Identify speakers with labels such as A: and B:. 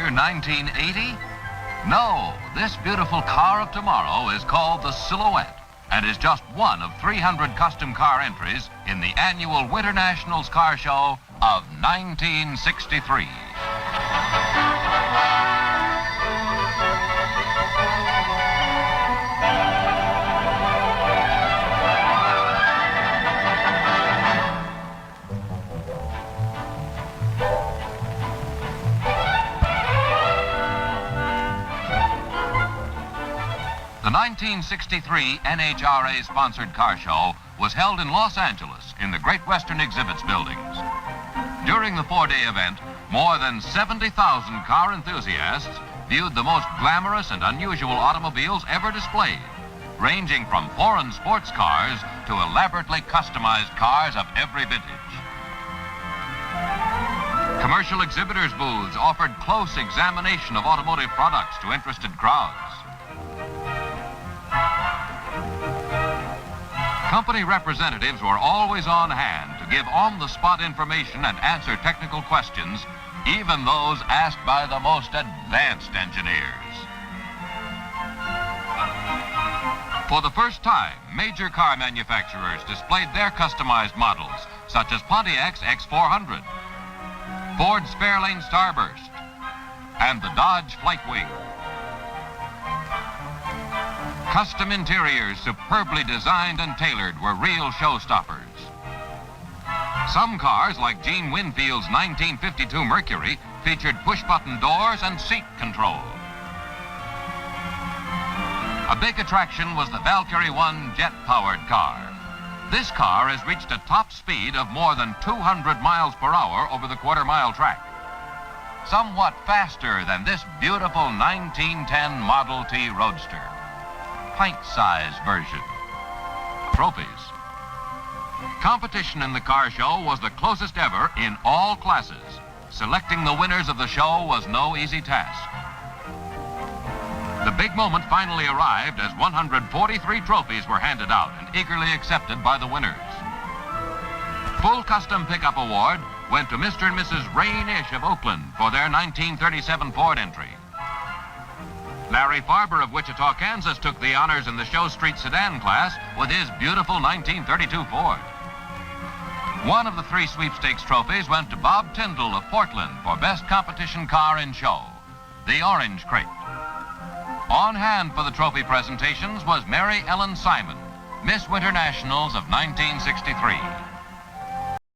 A: year 1980? No, this beautiful car of tomorrow is called the Silhouette and is just one of 300 custom car entries in the annual Winternationals car show of 1963. The 1963 NHRA-sponsored car show was held in Los Angeles in the Great Western Exhibits buildings. During the four-day event, more than 70,000 car enthusiasts viewed the most glamorous and unusual automobiles ever displayed, ranging from foreign sports cars to elaborately customized cars of every vintage. Commercial exhibitors' booths offered close examination of automotive products to interested crowds. Company representatives were always on hand to give on-the-spot information and answer technical questions, even those asked by the most advanced engineers. For the first time, major car manufacturers displayed their customized models, such as Pontiac's X400, Ford's Fairlane Starburst, and the Dodge Flightwing. Custom interiors superbly designed and tailored were real showstoppers. Some cars, like Gene Winfield's 1952 Mercury, featured push-button doors and seat control. A big attraction was the Valkyrie 1 jet-powered car. This car has reached a top speed of more than 200 miles per hour over the quarter-mile track. Somewhat faster than this beautiful 1910 Model T Roadster. Pint-sized version. Trophies. Competition in the car show was the closest ever in all classes. Selecting the winners of the show was no easy task. The big moment finally arrived as 143 trophies were handed out and eagerly accepted by the winners. Full Custom Pickup Award went to Mr. and Mrs. Ray Nish of Oakland for their 1937 Ford entry. Larry Farber of Wichita, Kansas took the honors in the Show Street sedan class with his beautiful 1932 Ford. One of the three sweepstakes trophies went to Bob Tyndall of Portland for Best Competition Car in Show, the Orange Crate. On hand for the trophy presentations was Mary Ellen Simon, Miss Winternationals of 1963.